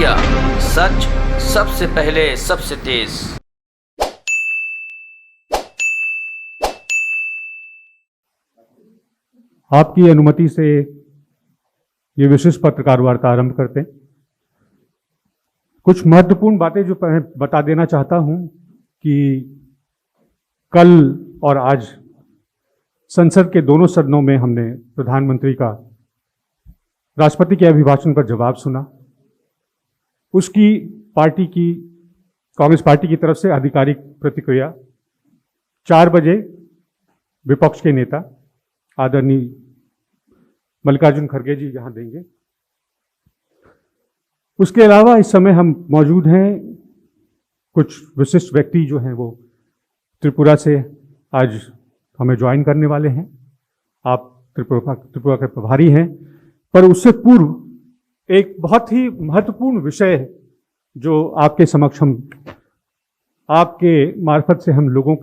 India, सच सबसे पहले सबसे तेज। आपकी अनुमति से ये विशेष पत्रकार वार्ता आरंभ करते हैं। कुछ महत्वपूर्ण बातें जो मैं बता देना चाहता हूं कि कल और आज संसद के दोनों सदनों में हमने प्रधानमंत्री का राष्ट्रपति के अभिभाषण पर जवाब सुना। उसकी पार्टी की, कांग्रेस पार्टी की तरफ से आधिकारिक प्रतिक्रिया 4 बजे विपक्ष के नेता आदरणीय मल्लिकार्जुन खड़गे जी यहां देंगे। उसके अलावा इस समय हम मौजूद हैं, कुछ विशिष्ट व्यक्ति जो हैं वो त्रिपुरा से आज हमें ज्वाइन करने वाले हैं। आप त्रिपुरा के प्रभारी हैं, पर उससे पूर्व एक बहुत ही महत्वपूर्ण विषय जो आपके समक्ष हम आपके मार्फत से हम लोगों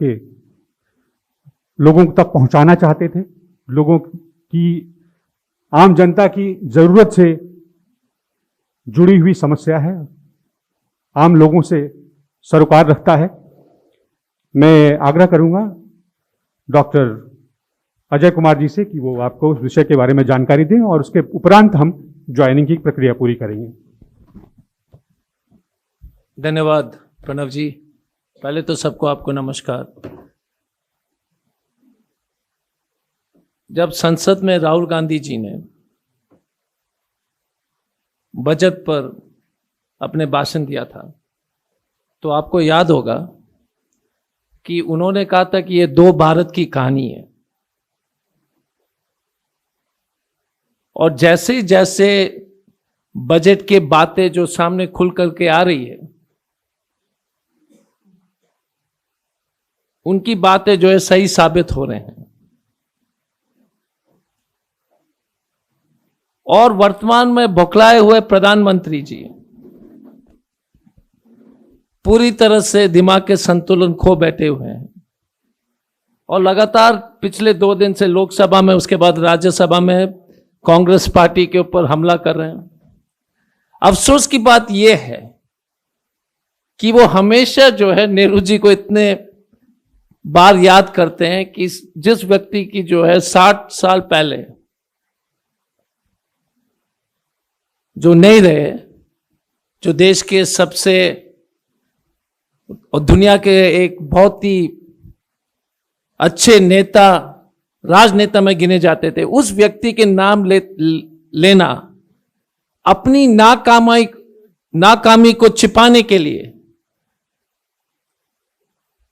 तक पहुंचाना चाहते थे। लोगों की, आम जनता की जरूरत से जुड़ी हुई समस्या है, आम लोगों से सरोकार रखता है। मैं आग्रह करूंगा डॉक्टर अजय कुमार जी से कि वो आपको उस विषय के बारे में जानकारी दें और उसके उपरांत हम ज्वाइनिंग की प्रक्रिया पूरी करेंगे। धन्यवाद प्रणव जी। पहले तो सबको आपको नमस्कार। जब संसद में राहुल गांधी जी ने बजट पर अपने भाषण दिया था तो आपको याद होगा कि उन्होंने कहा था कि ये 2 भारत की कहानी है। और जैसे जैसे बजट के बातें जो सामने खुल करके आ रही है, उनकी बातें जो है सही साबित हो रहे हैं। और वर्तमान में बौखलाए हुए प्रधानमंत्री जी पूरी तरह से दिमाग के संतुलन खो बैठे हुए हैं और लगातार पिछले 2 दिन से लोकसभा में, उसके बाद राज्यसभा में कांग्रेस पार्टी के ऊपर हमला कर रहे हैं। अफसोस की बात यह है कि वो हमेशा जो है नेहरू जी को इतने बार याद करते हैं कि जिस व्यक्ति की जो है 60 साल पहले जो नहीं रहे, जो देश के सबसे और दुनिया के एक बहुत ही अच्छे नेता, राजनेता में गिने जाते थे, उस व्यक्ति के नाम लेना अपनी नाकामी को छिपाने के लिए,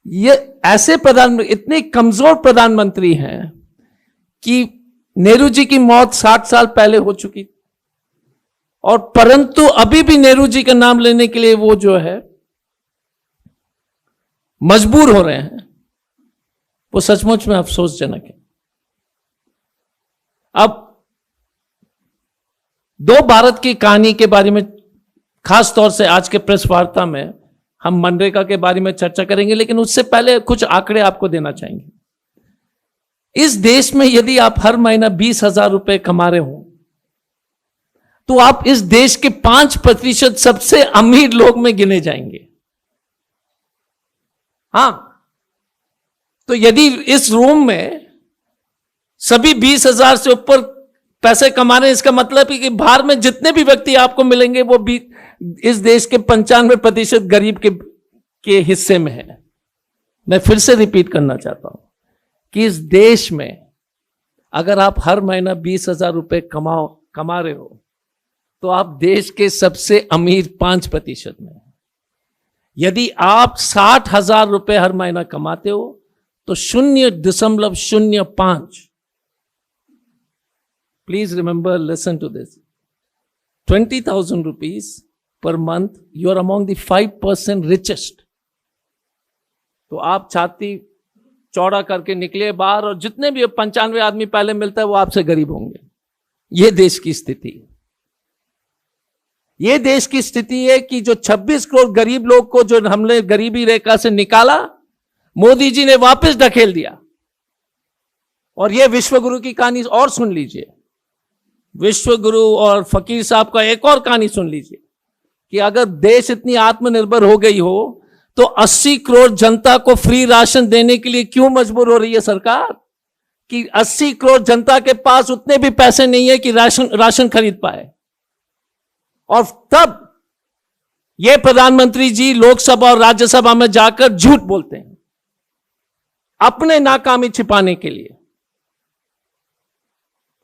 ये ऐसे इतने कमजोर प्रधानमंत्री हैं कि नेहरू जी की मौत 60 साल पहले हो चुकी थी और परंतु अभी भी नेहरू जी का नाम लेने के लिए वो जो है मजबूर हो रहे हैं। वो सचमुच में अफसोसजनक है। अब 2 भारत की कहानी के बारे में खास तौर से आज के प्रेस वार्ता में हम मनरेगा के बारे में चर्चा करेंगे, लेकिन उससे पहले कुछ आंकड़े आपको देना चाहेंगे। इस देश में यदि आप हर महीना 20,000 रुपए कमा रहे हो तो आप इस देश के 5% सबसे अमीर लोग में गिने जाएंगे। हां, तो यदि इस रूम में सभी 20,000 से ऊपर पैसे कमा रहे हैं, इसका मतलब है कि बाहर में जितने भी व्यक्ति आपको मिलेंगे वो भी इस देश के 95% गरीब के हिस्से में है। मैं फिर से रिपीट करना चाहता हूं कि इस देश में अगर आप हर महीना 20,000 रुपए कमा रहे हो तो आप देश के सबसे अमीर 5% में। यदि आप 60,000 रुपए हर महीना कमाते हो तो 0.05, please remember, listen to this, 20,000 rupees per month, you are among the 5% richest। तो आप छाती चौड़ा करके निकले बाहर और जितने भी 95 आदमी पहले मिलता है वो आपसे गरीब होंगे। ये देश की स्थिति, ये देश की स्थिति है कि जो 26 करोड़ गरीब लोग को जो हमने गरीबी रेखा से निकाला, मोदी जी ने वापस ढकेल दिया। और ये विश्वगुरु की कहानी और सुन लीजिए, विश्वगुरु और फकीर साहब का एक और कहानी सुन लीजिए। कि अगर देश इतनी आत्मनिर्भर हो गई हो तो 80 करोड़ जनता को फ्री राशन देने के लिए क्यों मजबूर हो रही है सरकार? कि 80 करोड़ जनता के पास उतने भी पैसे नहीं है कि राशन खरीद पाए। और तब ये प्रधानमंत्री जी लोकसभा और राज्यसभा में जाकर झूठ बोलते हैं अपने नाकामी छिपाने के लिए।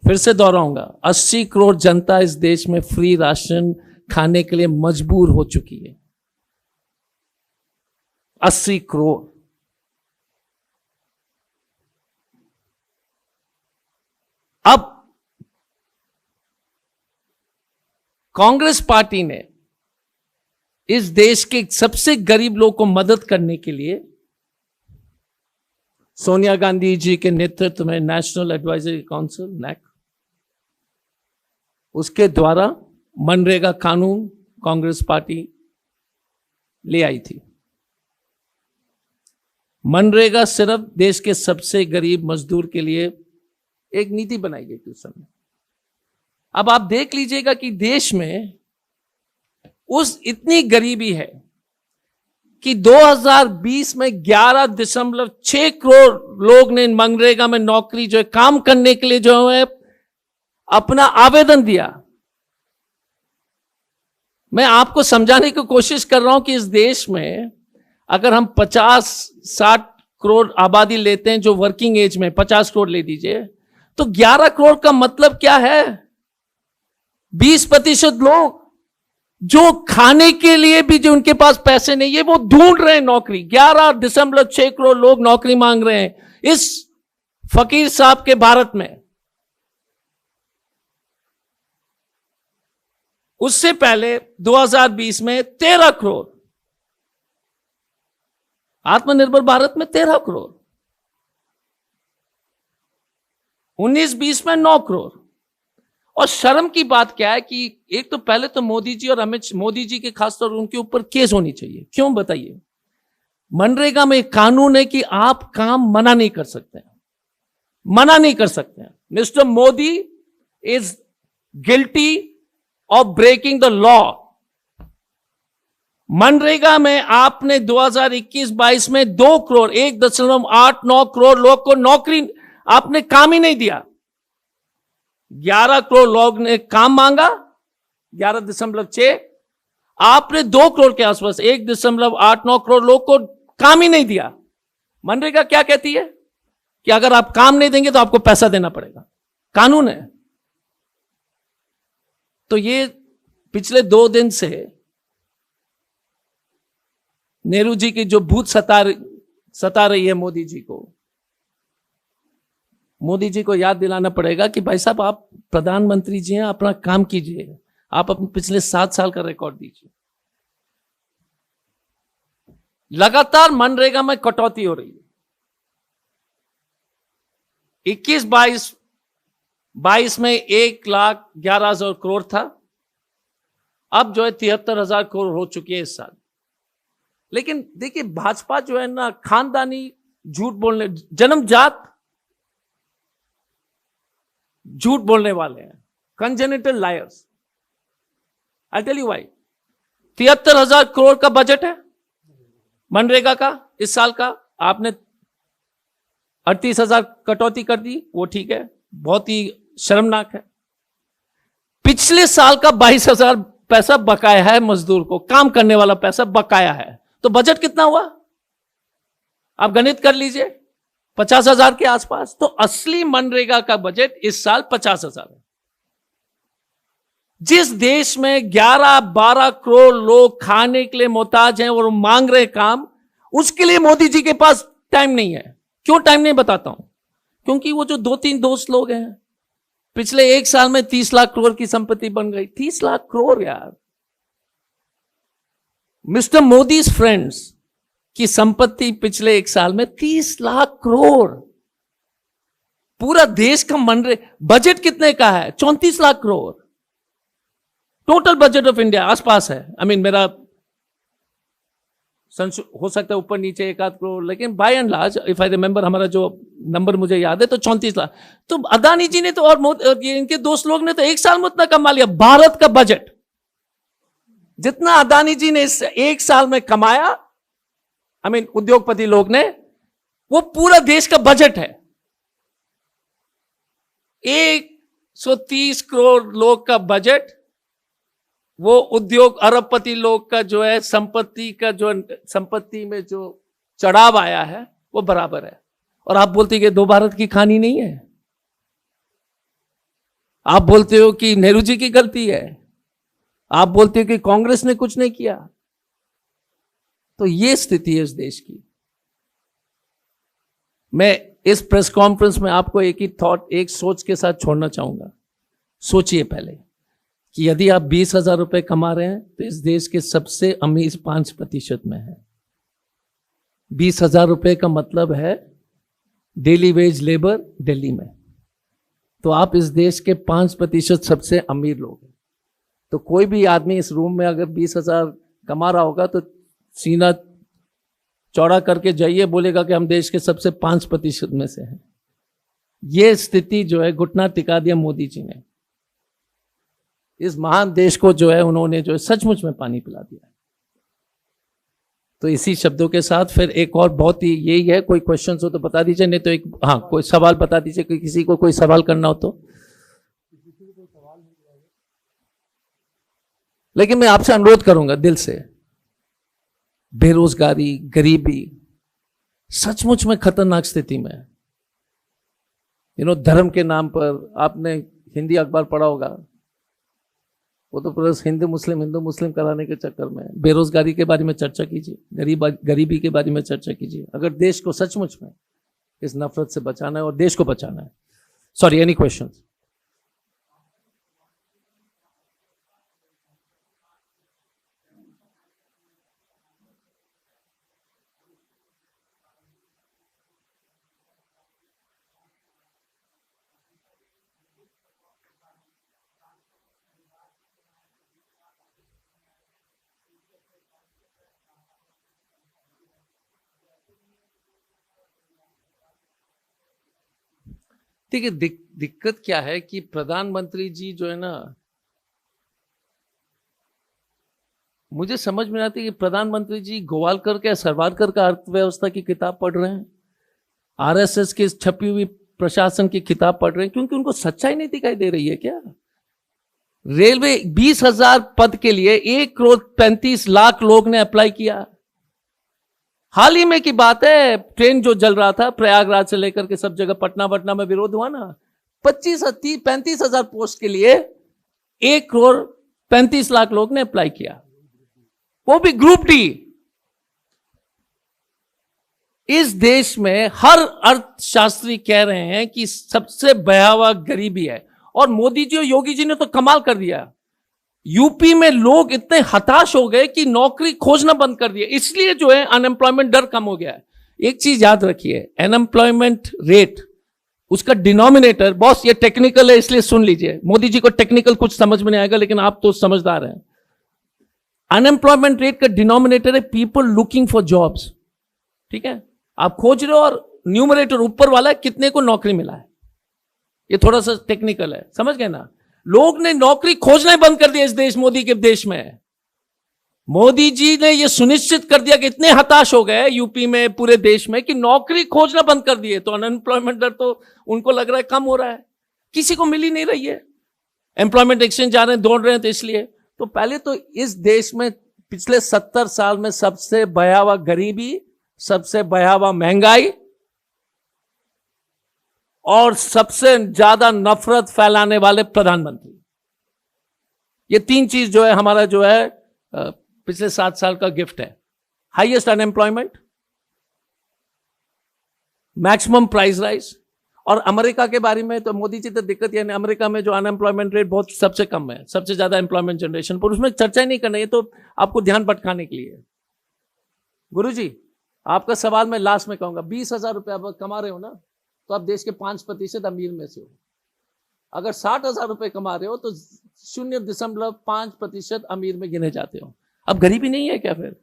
फिर से दोहराऊंगा, 80 करोड़ जनता इस देश में फ्री राशन खाने के लिए मजबूर हो चुकी है। 80 करोड़। अब कांग्रेस पार्टी ने इस देश के सबसे गरीब लोगों को मदद करने के लिए सोनिया गांधी जी के नेतृत्व में नेशनल एडवाइजरी काउंसिल नैक, उसके द्वारा मनरेगा कानून कांग्रेस पार्टी ले आई थी। मनरेगा सिर्फ देश के सबसे गरीब मजदूर के लिए एक नीति बनाई गई थी उस समय। अब आप देख लीजिएगा कि देश में उस इतनी गरीबी है कि 2020 में 11.6 करोड़ लोग ने मनरेगा में नौकरी जो है काम करने के लिए जो है अपना आवेदन दिया। मैं आपको समझाने की कोशिश कर रहा हूं कि इस देश में अगर हम 50-60 करोड़ आबादी लेते हैं जो वर्किंग एज में 50 करोड़ ले दीजिए तो 11 करोड़ का मतलब क्या है? 20% लोग जो खाने के लिए भी जो उनके पास पैसे नहीं है वो ढूंढ रहे हैं नौकरी। 11.6 करोड़ लोग नौकरी मांग रहे हैं इस फकीर साहब के भारत में। उससे पहले 2020 में 13 करोड़, आत्मनिर्भर भारत में 13 करोड़, 19-20 में 9 करोड़। और शर्म की बात क्या है कि एक तो पहले तो मोदी जी और मोदी जी के खासतौर उनके ऊपर केस होनी चाहिए। क्यों बताइए? मनरेगा में एक कानून है कि आप काम मना नहीं कर सकते हैं, मना नहीं कर सकते हैं। Mister Modi is guilty of breaking the law. मनरेगा में आपने 2021-22 में 2 करोड़ 1.89 करोड़ लोग को नौकरी, आपने काम ही नहीं दिया। 11 करोड़ लोग ने काम मांगा, 11.6, आपने 2 करोड़ के आसपास 1.89 करोड़ लोग को काम ही नहीं दिया। मनरेगा क्या कहती है कि अगर आप काम नहीं देंगे तो आपको पैसा देना पड़ेगा, कानून है। तो ये पिछले 2 दिन से नेहरू जी की जो भूत सता रही है मोदी जी को, मोदी जी को याद दिलाना पड़ेगा कि भाई साहब आप प्रधानमंत्री जी हैं, अपना काम कीजिए, आप अपने पिछले 7 साल का रिकॉर्ड दीजिए। लगातार मनरेगा में कटौती हो रही है। 21-22 में 1,11,000 करोड़ था, अब जो है 73,000 करोड़ हो चुकी है इस साल। लेकिन देखिए भाजपा जो है ना, खानदानी झूठ बोलने, जन्मजात झूठ बोलने वाले हैं, congenital liars. I tell you why. 73,000 crore का बजट है मनरेगा का इस साल का, आपने 38,000 कटौती कर दी, वो ठीक है, बहुत ही शर्मनाक है। पिछले साल का 22,000 पैसा बकाया है मजदूर को, काम करने वाला पैसा बकाया है। तो बजट कितना हुआ आप गणित कर लीजिए, 50,000 के आसपास। तो असली मनरेगा का बजट इस साल 50,000 है। जिस देश में 11-12 करोड़ लोग खाने के लिए मोहताज हैं और मांग रहे काम, उसके लिए मोदी जी के पास टाइम नहीं है। क्यों टाइम नहीं बताता हूं? क्योंकि वो जो 2-3 दोस्त लोग हैं, पिछले 1 साल में 30 लाख करोड़ की संपत्ति बन गई। 30 लाख करोड़ यार, मिस्टर मोदी फ्रेंड्स की संपत्ति पिछले 1 साल में 30 लाख करोड़। पूरा देश का बजट कितने का है? 34 lakh crore. Total budget of India आसपास है। आई मीन मेरा हो सकता है ऊपर नीचे 1-8 करोड़, लेकिन by and large if I remember, हमारा जो नंबर मुझे याद है तो 34 लाख। तो अदानी जी ने तो और इनके दोस्त लोग ने तो 1 साल में उतना कमा लिया। भारत का बजट जितना अदानी जी ने इस 1 साल में कमाया, उद्योगपति लोग ने, वो पूरा देश का बजट है। 130 करोड़ लोग का बजट, वो उद्योग अरबपति लोग का जो है संपत्ति में जो चढ़ाव आया है वो बराबर है। और आप बोलते कि दो भारत की कहानी नहीं है, आप बोलते हो कि नेहरू जी की गलती है, आप बोलते हो कि कांग्रेस ने कुछ नहीं किया। तो ये स्थिति है इस देश की। मैं इस प्रेस कॉन्फ्रेंस में आपको एक ही थॉट, एक सोच के साथ छोड़ना चाहूंगा। सोचिए पहले कि यदि आप 20,000 रुपए कमा रहे हैं तो इस देश के सबसे अमीर 5% में है। 20,000 रुपए का मतलब है डेली वेज लेबर दिल्ली में। तो आप इस देश के 5% सबसे अमीर लोग हैं। तो कोई भी आदमी इस रूम में अगर 20,000 कमा रहा होगा तो सीना चौड़ा करके जाइए, बोलेगा कि हम देश के सबसे 5% में से हैं। ये स्थिति जो है घुटना टिका दिया मोदी जी ने। इस महान देश को जो है उन्होंने जो है सचमुच में पानी पिला दिया। तो इसी शब्दों के साथ फिर एक और बहुत ही यही है, कोई क्वेश्चन हो तो बता दीजिए, नहीं तो एक कोई सवाल बता दीजिए कि किसी को कोई सवाल करना हो तो। लेकिन मैं आपसे अनुरोध करूंगा दिल से, बेरोजगारी, गरीबी सचमुच में खतरनाक स्थिति में है। धर्म के नाम पर आपने हिंदी अखबार पढ़ा होगा, वो तो पूरा हिंदू मुस्लिम कराने के चक्कर में। बेरोजगारी के बारे में चर्चा कीजिए, गरीबी के बारे में चर्चा कीजिए, अगर देश को सचमुच में इस नफरत से बचाना है और देश को बचाना है। Sorry, any questions? देखिए, दिक्कत क्या है कि प्रधानमंत्री जी जो है ना, मुझे समझ में आती है कि प्रधानमंत्री जी गोवालकर का सरवारकर का अर्थव्यवस्था की किताब पढ़ रहे हैं, आरएसएस की छपी हुई प्रशासन की किताब पढ़ रहे हैं, क्योंकि उनको सच्चाई नहीं दिखाई दे रही है क्या? रेलवे 20,000 पद के लिए 1,35,00,000 लोग ने अप्लाई किया। हाल ही में की बात है, ट्रेन जो जल रहा था प्रयागराज से लेकर के सब जगह, पटना में विरोध हुआ ना, 35,000 पोस्ट के लिए 1,35,00,000 लोग ने अप्लाई किया, वो भी ग्रुप डी। इस देश में हर अर्थशास्त्री कह रहे हैं कि सबसे भयावह गरीबी है। और मोदी जी और योगी जी ने तो कमाल कर दिया। यूपी में लोग इतने हताश हो गए कि नौकरी खोजना बंद कर दिया, इसलिए जो है अनएम्प्लॉयमेंट दर कम हो गया है। एक चीज याद रखिए, अनएम्प्लॉयमेंट रेट, उसका डिनोमिनेटर, बॉस ये टेक्निकल है इसलिए सुन लीजिए, मोदी जी को टेक्निकल कुछ समझ में नहीं आएगा लेकिन आप तो समझदार हैं। अनएम्प्लॉयमेंट रेट का डिनोमिनेटर है पीपल लुकिंग फॉर जॉब्स। ठीक है, आप खोज रहे हो, और न्यूमरेटर ऊपर वाला है कितने को नौकरी मिला है। ये थोड़ा सा टेक्निकल है, समझ गए ना? लोग ने नौकरी खोजना बंद कर दिया इस देश, मोदी के देश में। मोदी जी ने यह सुनिश्चित कर दिया कि इतने हताश हो गए यूपी में, पूरे देश में, कि नौकरी खोजना बंद कर दिए। तो अनएम्प्लॉयमेंट दर तो उनको लग रहा है कम हो रहा है, किसी को मिल ही नहीं रही है। एम्प्लॉयमेंट एक्सचेंज जा रहे हैं, दौड़ रहे हैं, तो इसलिए तो पहले तो इस देश में पिछले 70 साल में सबसे भयावह गरीबी, सबसे भयावह महंगाई और सबसे ज्यादा नफरत फैलाने वाले प्रधानमंत्री, ये तीन चीज जो है हमारा जो है पिछले 7 साल का गिफ्ट है। Highest unemployment, maximum price rise. और अमेरिका के बारे में तो मोदी जी तो दिक्कत है, अमेरिका में जो अनएम्प्लॉयमेंट रेट बहुत सबसे कम है, सबसे ज्यादा एम्प्लॉयमेंट जनरेशन, पर उसमें चर्चा ही नहीं करना, ये तो आपको ध्यान भटकाने के लिए। गुरुजी, आपका सवाल मैं लास्ट में कहूंगा, 20,000 रुपये आप कमा रहे हो ना, तो आप देश के 5% अमीर में से हो। अगर 60,000 रुपए कमा रहे हो तो 0.5% अमीर में गिने जाते हो। अब गरीबी नहीं है क्या फिर?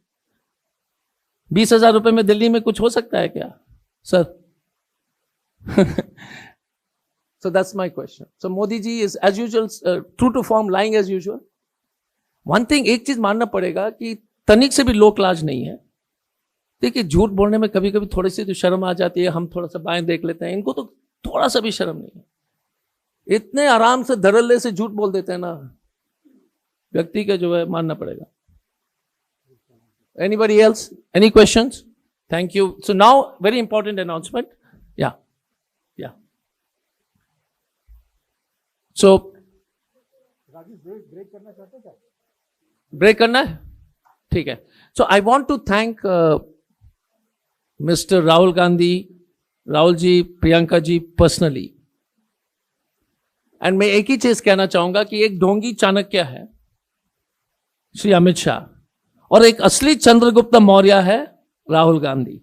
20,000 रुपए में दिल्ली में कुछ हो सकता है क्या sir? So that's my question. So Modi ji is as usual true to form, lying as usual. One thing, एक चीज मानना पड़ेगा कि तनिक से भी लोक लाज नहीं है। देखिए, झूठ बोलने में कभी कभी थोड़ी सी तो शर्म आ जाती है, हम थोड़ा सा बाएं देख लेते हैं, इनको तो थोड़ा सा भी शर्म नहीं है, इतने आराम से धड़ल्ले से झूठ बोल देते हैं ना, व्यक्ति का जो है मानना पड़ेगा। Anybody else? Any questions? Thank you. So now, very important announcement. Yeah. Yeah. So, break करना है? ठीक है। So I want to thank Mr. Rahul Gandhi, Rahul ji, Priyanka ji personally. And मैं एक ही चीज कहना चाहूंगा कि एक ढोंगी चाणक्य है श्री अमित शाह, और एक असली चंद्रगुप्त मौर्य है राहुल गांधी।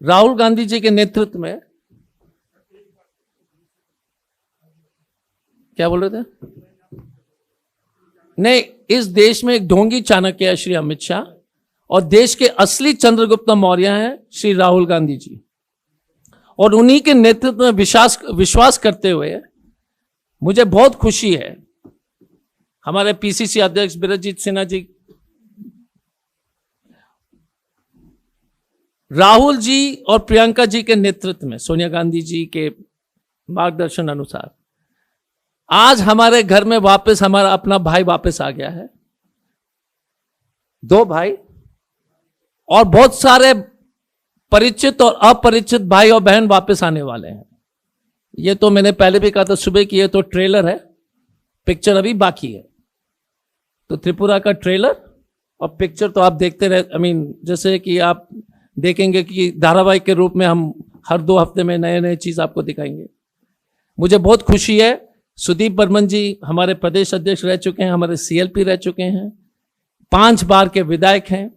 राहुल गांधी जी के नेतृत्व में, क्या बोल रहे थे? नहीं, इस देश में एक ढोंगी चाणक्य है श्री अमित शाह, और देश के असली चंद्रगुप्त मौर्य हैं श्री राहुल गांधी जी। और उन्हीं के नेतृत्व में विश्वास करते हुए मुझे बहुत खुशी है, हमारे पीसीसी अध्यक्ष बिरजित सिन्हा जी, राहुल जी और प्रियंका जी के नेतृत्व में, सोनिया गांधी जी के मार्गदर्शन अनुसार आज हमारे घर में वापस हमारा अपना भाई वापस आ गया है। 2 भाई और बहुत सारे परिचित और अपरिचित भाई और बहन वापस आने वाले हैं। ये तो मैंने पहले भी कहा था सुबह कि ये तो ट्रेलर है, पिक्चर अभी बाकी है। तो त्रिपुरा का ट्रेलर और पिक्चर तो आप देखते रहे, जैसे कि आप देखेंगे कि धारावाहिक के रूप में हम हर 2 हफ्ते में नए नए चीज आपको दिखाएंगे। मुझे बहुत खुशी है, सुदीप बर्मन जी हमारे प्रदेश अध्यक्ष रह चुके हैं, हमारे सीएलपी रह चुके हैं, 5 बार के विधायक हैं।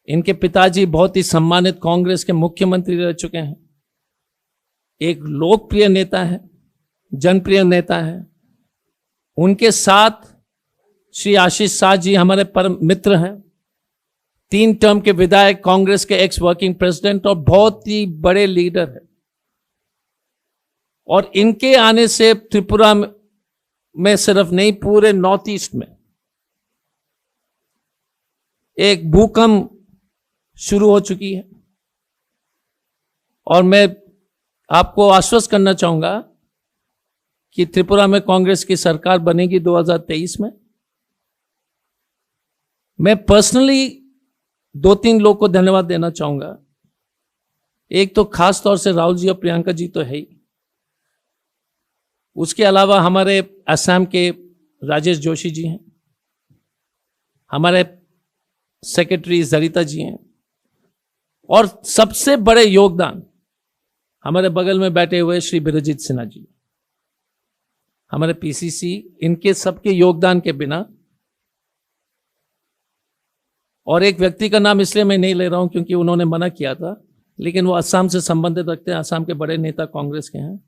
इनके पिताजी बहुत ही सम्मानित कांग्रेस के मुख्यमंत्री रह चुके हैं, एक लोकप्रिय नेता है, जनप्रिय नेता है। उनके साथ श्री आशीष शाह जी हमारे परम मित्र हैं, 3 टर्म के विधायक, कांग्रेस के एक्स वर्किंग प्रेसिडेंट और बहुत ही बड़े लीडर है। और इनके आने से त्रिपुरा में सिर्फ नहीं, पूरे नॉर्थ ईस्ट में एक भूकंप शुरू हो चुकी है। और मैं आपको आश्वस्त करना चाहूंगा कि त्रिपुरा में कांग्रेस की सरकार बनेगी 2023 में। मैं पर्सनली 2-3 लोग को धन्यवाद देना चाहूंगा। एक तो खास तौर से राहुल जी और प्रियंका जी तो है ही, उसके अलावा हमारे असम के राजेश जोशी जी हैं, हमारे सेक्रेटरी जरिता जी हैं, और सबसे बड़े योगदान हमारे बगल में बैठे हुए श्री बिरजित सिन्हा जी, हमारे पीसीसी। इनके सबके योगदान के बिना, और एक व्यक्ति का नाम इसलिए मैं नहीं ले रहा हूं क्योंकि उन्होंने मना किया था, लेकिन वो असम से संबंधित रखते हैं, असम के बड़े नेता कांग्रेस के हैं।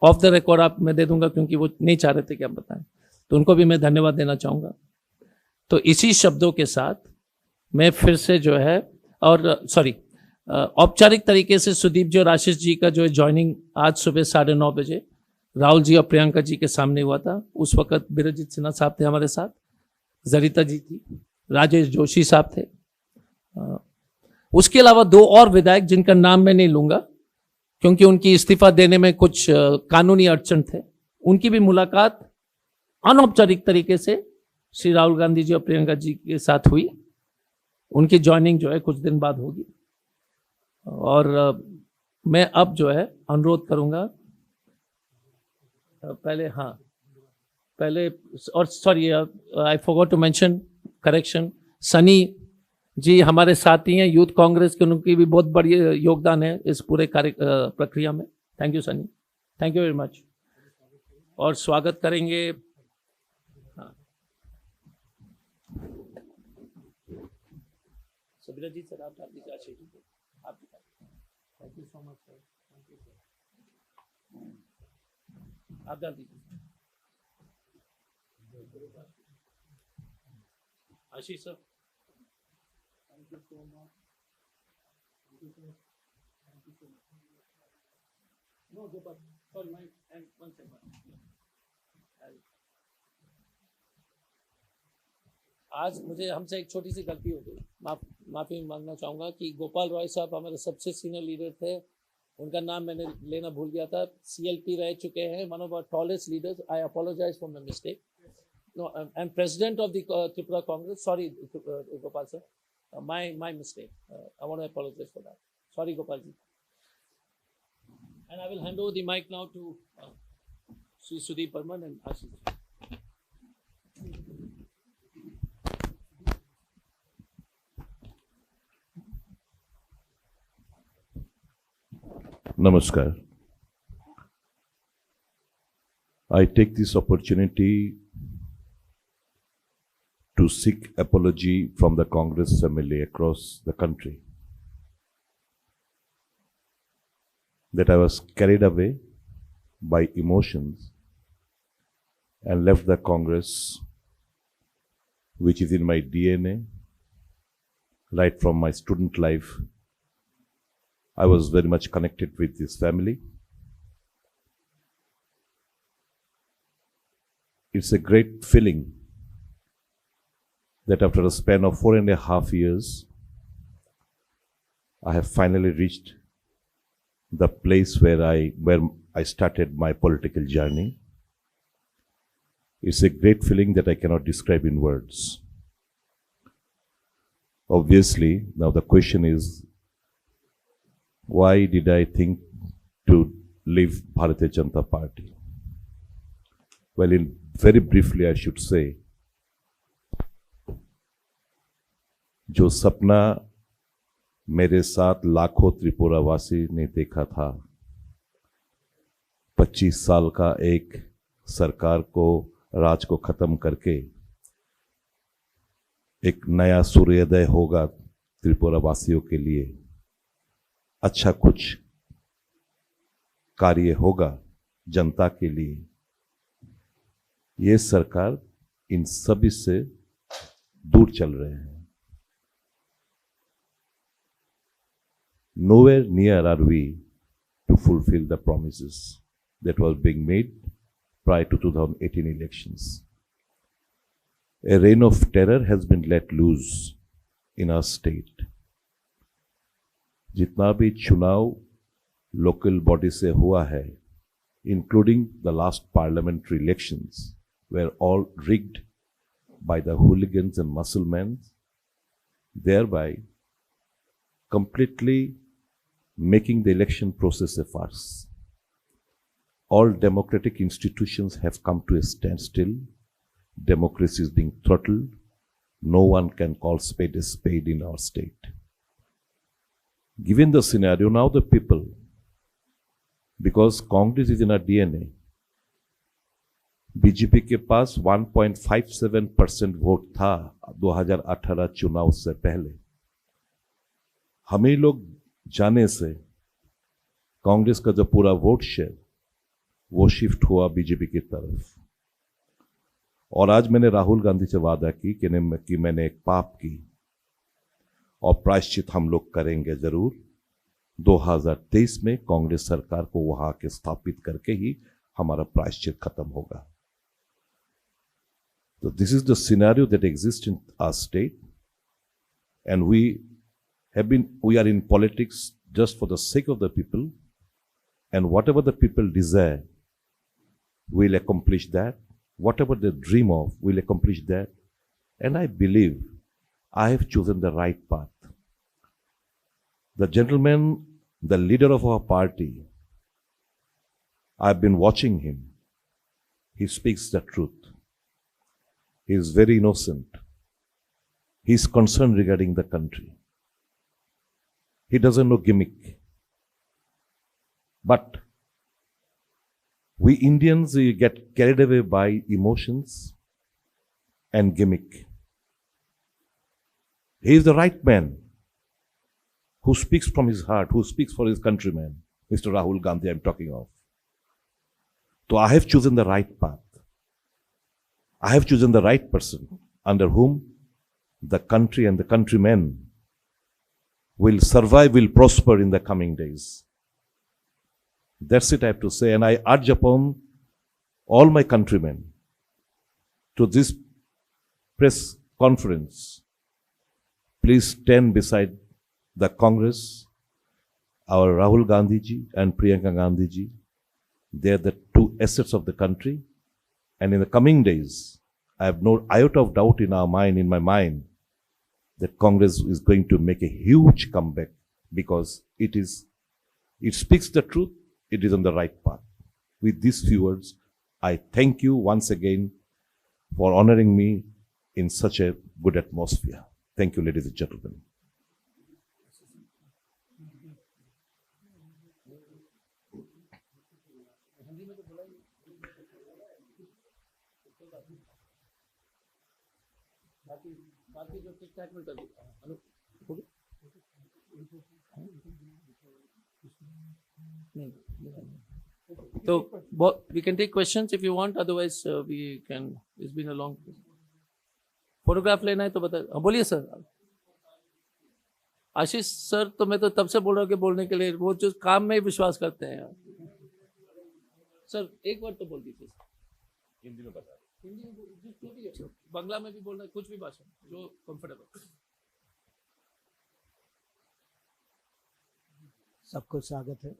ऑफ द रिकॉर्ड आप मैं दे दूंगा क्योंकि वो नहीं चाह रहे थे कि आप बताएं, तो उनको भी मैं धन्यवाद देना चाहूंगा। तो इसी शब्दों के साथ मैं फिर से जो है, और औपचारिक तरीके से सुदीप जी और आशीष जी का जो ज्वाइनिंग आज सुबह 9:30 बजे राहुल जी और प्रियंका जी के सामने हुआ था। उस वक्त बिरजित सिन्हा साहब थे हमारे साथ, जरिता जी थी, राजेश जोशी साहब थे, उसके अलावा 2 और विधायक जिनका नाम मैं नहीं लूंगा क्योंकि उनकी इस्तीफा देने में कुछ कानूनी अड़चन थे। उनकी भी मुलाकात अनौपचारिक तरीके से श्री राहुल गांधी जी और प्रियंका जी के साथ हुई। उनकी ज्वाइनिंग जो है कुछ दिन बाद होगी। और मैं अब जो है अनुरोध करूंगा, पहले और sorry I forgot to mention, correction, Sunny ji हमारे साथी हैं यूथ कांग्रेस के, उनकी भी बहुत बड़ी योगदान है इस पूरे कार्य प्रक्रिया में। Thank you Sunny, thank you very much. और स्वागत करेंगे, हाँ, सबीरा जी सर, आप दीजिए आशीष जी, आप thank you so much sir, thank you sir, आप डाल दीजिए Ashish sir, thank you so much, thank you sir, thank you so much. No Gopal, sorry my and 1 second, आज मुझे हमसे एक छोटी सी गलती हो गई, माफी मांगना चाहूंगा कि गोपाल रॉय साहब हमारे सबसे सीनियर लीडर थे, उनका नाम मैंने लेना भूल गया था। CLP रह चुके हैं, one of our tallest leaders. I apologise for my mistake. No, I am president of the Tripura Congress. Sorry Gopal sir, my mistake. I want to apologize for that. Sorry Gopal ji. And I will hand over the mic now to Sri Sudeep Burman and Ashish. Namaskar. I take this opportunity to seek apology from the Congress family across the country that I was carried away by emotions and left the Congress, which is in my DNA. Right from my student life, I was very much connected with this family. It's a great feeling that after a span of 4.5 years, I have finally reached the place where I started my political journey. It's a great feeling that I cannot describe in words. Obviously, now the question is, why did I think to leave Bharatiya Janata Party? Well, very briefly, I should say, जो सपना मेरे साथ लाखों त्रिपुरावासी ने देखा था, 25 साल का एक सरकार को राज को खत्म करके एक नया सूर्योदय होगा त्रिपुरावासियों के लिए, अच्छा कुछ कार्य होगा जनता के लिए, ये सरकार इन सभी से दूर चल रहे हैं. Nowhere near are we to fulfill the promises that was being made prior to 2018 elections. A reign of terror has been let loose in our state. जितना भी चुनाव local body से हुआ है, including the last parliamentary elections, were all rigged by the hooligans and musclemen, thereby completely making the election process a farce. All democratic institutions have come to a standstill. Democracy is being throttled. No one can call spade a spade in our state. Given the scenario, now the people, because Congress is in our DNA, BJP के पास 1.57% vote था 2018 चुनाव से पहले. हमें लोग जाने से कांग्रेस का जो पूरा वोट शेयर वो शिफ्ट हुआ बीजेपी की तरफ. और आज मैंने राहुल गांधी से वादा की कि मैंने एक पाप की और प्रायश्चित हम लोग करेंगे जरूर. 2023 में कांग्रेस सरकार को वहां के स्थापित करके ही हमारा प्रायश्चित खत्म होगा. So this is the scenario that exists in our state, and we are in politics just for the sake of the people, and whatever the people desire, we'll accomplish that. Whatever they dream of, we'll accomplish that. And I believe I have chosen the right path. The gentleman, the leader of our party, I've been watching him. He speaks the truth. He is very innocent. He is concerned regarding the country. He doesn't know gimmick. But we Indians, we get carried away by emotions and gimmick. He is the right man who speaks from his heart, who speaks for his countrymen. Mr. Rahul Gandhi, I'm talking of. So I have chosen the right path. I have chosen the right person under whom the country and the countrymen will survive, will prosper in the coming days. That's it I have to say. And I urge upon all my countrymen to this press conference, please stand beside the Congress, our Rahul Gandhi ji and Priyanka Gandhi ji. They are the two assets of the country. And in the coming days, I have no iota of doubt in my mind, that Congress is going to make a huge comeback, because it speaks the truth, it is on the right path. With these few words, I thank you once again for honoring me in such a good atmosphere. Thank you, ladies and gentlemen. So we can take questions if you want, otherwise we can. It's been a long. Photograph लेना है तो बता, बोलिए sir. आशीष sir, तो मैं तो तब से बोल रहा हूँ कि बोलने के लिए, वो जो काम में विश्वास करते हैं सर। एक बार तो बोल दीजिए। हिंदी में बता, हिंदी में जो भी है, बांग्ला में भी बोलना, कुछ भी भाषा जो कंफर्टेबल। सबको स्वागत है।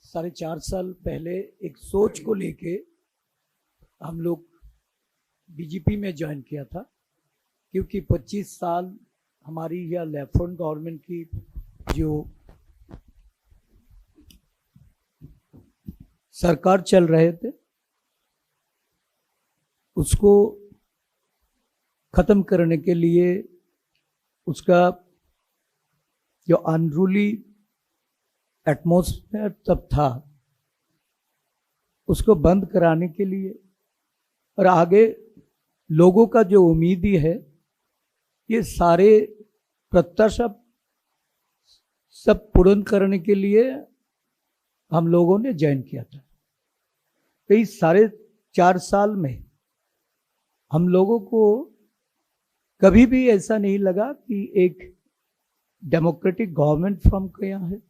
4.5 साल पहले एक सोच को लेके हम लोग बीजेपी में ज्वाइन किया था, क्योंकि 25 साल हमारी यह लेफ्ट फ्रंट गवर्नमेंट की जो सरकार चल रहे थे, उसको खत्म करने के लिए, उसका जो अनरूली एटमॉस्फेयर तब था, उसको बंद कराने के लिए और आगे लोगों का जो उम्मीद ही है, ये सारे प्रत्याशा सब पूर्ण करने के लिए हम लोगों ने ज्वाइन किया था। तो इस 4.5 साल में हम लोगों को कभी भी ऐसा नहीं लगा कि एक डेमोक्रेटिक गवर्नमेंट फॉर्म किया है,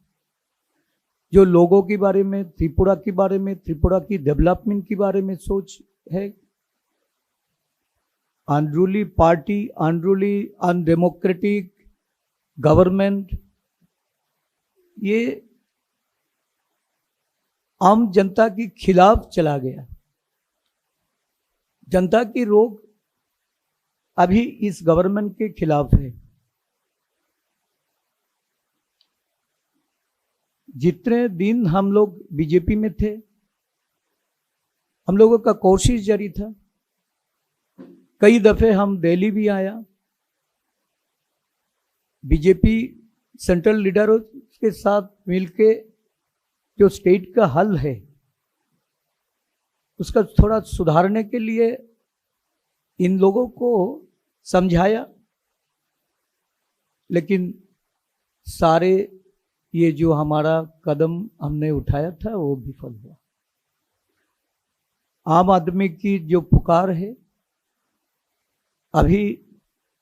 जो लोगों के बारे में, त्रिपुरा के बारे में, त्रिपुरा की डेवलपमेंट के बारे में सोच है। Unruly party, unruly undemocratic government, ये आम जनता के खिलाफ चला गया। जनता की रोक अभी इस गवर्नमेंट के खिलाफ है। जितने दिन हम लोग बीजेपी में थे, हम लोगों का कोशिश जारी था। कई दफे हम दिल्ली भी आया, बीजेपी सेंट्रल लीडरों के साथ मिलके जो स्टेट का हल है, उसका थोड़ा सुधारने के लिए इन लोगों को समझाया, लेकिन सारे ये जो हमारा कदम हमने उठाया था वो विफल हुआ। आम आदमी की जो पुकार है, अभी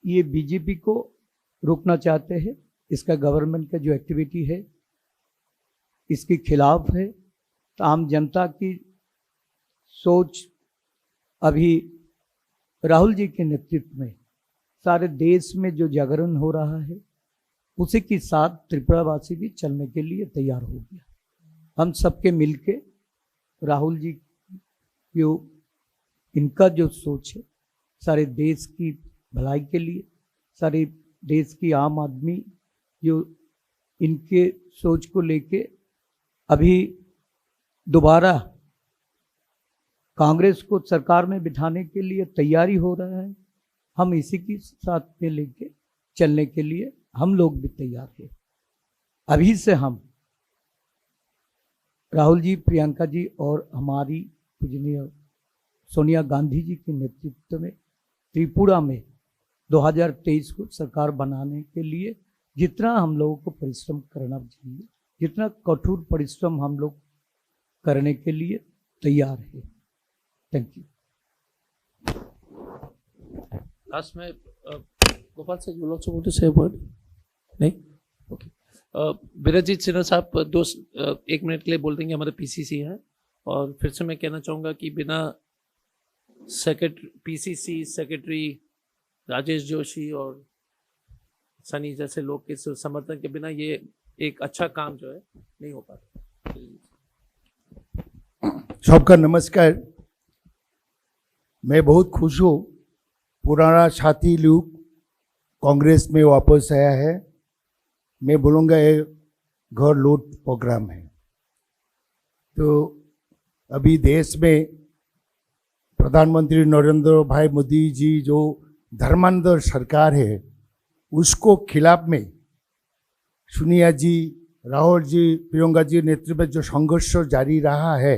ये बीजेपी को रोकना चाहते हैं, इसका गवर्नमेंट का जो एक्टिविटी है इसके खिलाफ है। तो आम जनता की सोच अभी राहुल जी के नेतृत्व में सारे देश में जो जागरण हो रहा है, उसी के साथ त्रिपुरावासी भी चलने के लिए तैयार हो गया। हम सबके मिलके राहुल जी जो इनका जो सोच है, सारे देश की भलाई के लिए, सारे देश की आम आदमी जो इनके सोच को लेके अभी दोबारा कांग्रेस को सरकार में बिठाने के लिए तैयारी हो रहा है, हम इसी के साथ में लेके चलने के लिए हम लोग भी तैयार हैं। अभी से हम राहुल जी, प्रियंका जी और हमारी पूजनीय सोनिया गांधी जी के नेतृत्व में त्रिपुरा में 2023 को सरकार बनाने के लिए जितना हम लोगों को परिश्रम करना चाहिए, जितना कठोर परिश्रम हम लोग करने के लिए तैयार है। Thank you. लास्ट में Gopal sir, you also want to say a word? नहीं, ओके। बिरजीत सिन्हा साहब 1 मिनट के लिए बोल देंगे, हमारे पीसीसी है, और फिर से मैं कहना चाहूँगा कि बिना पीसीसी सेक्रेटरी राजेश जोशी और सनी जैसे लोग के समर्थन के बिना ये एक अच्छा काम जो है नहीं हो पाता। सबका नमस्कार। मैं बहुत खुश हूँ, पुराना साथी लोग कांग्रेस में वापस आया है। मैं बोलूँगा ये घर लूट प्रोग्राम है। तो अभी देश में प्रधानमंत्री नरेंद्र भाई मोदी जी जो धर्मांतर सरकार है उसको खिलाफ में सोनिया जी, राहुल जी, प्रियंका जी नेतृत्व में जो संघर्ष जारी रहा है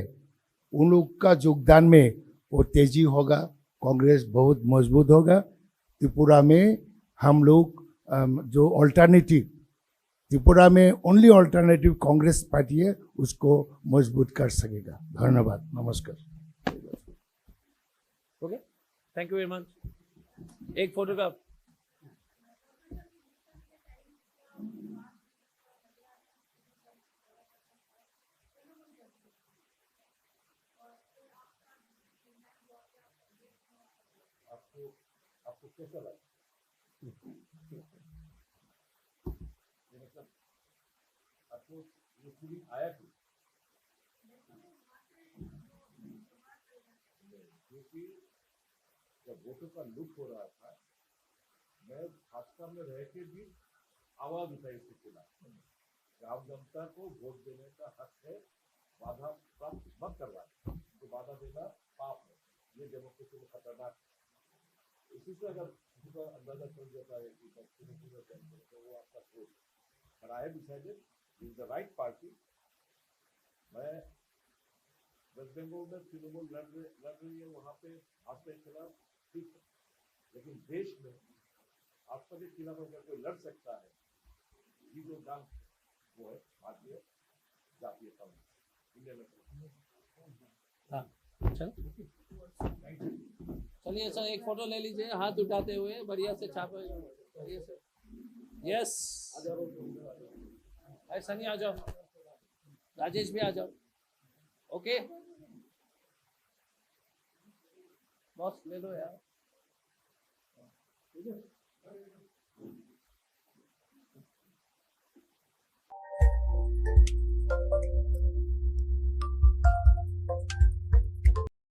उन लोग का योगदान में वो तेजी होगा, कांग्रेस बहुत मजबूत होगा। त्रिपुरा में हम लोग जो अल्टरनेटिव, त्रिपुरा में ओनली अल्टरनेटिव कांग्रेस पार्टी है, उसको मजबूत कर सकेगा। धन्यवाद, नमस्कार। Okay, thank you very much. एक फोटोग्राफ। आपको कैसा लगा? आपको ये फीलिंग आया क्यों? क्योंकि जब वोटों का लूट हो रहा था, मैं भाजपा में रह के भी आवाज उठाई इसके खिलाफ। आम जनता को वोट देने का हक है, बाधा प्राप्त मत करवाए, तो बाधा देना पाप है, ये डेमोक्रेसी में खतरनाक है। इसी से अगर किसी का अंदाजा चल जाता है कि तो वो आपका सोच। But I have decided this is the right party. मैं वेस्ट बंगाल में तृणमूल लड़ रही है, वहाँ पे भाजपा के खिलाफ ठीक है, लेकिन देश में भाजपा के खिलाफ अगर कोई लड़ सकता है, ये जो गांव वो है भारतीय जातीय कांग्रेस इंडिया में। हाँ, चलिए सर, एक फोटो ले लीजिए हाथ उठाते हुए, बढ़िया से छापे, बढ़िया से। यस, भाई सनी आ जाओ, राजेश भी आ जाओ। ओके बॉस, ले लो यार।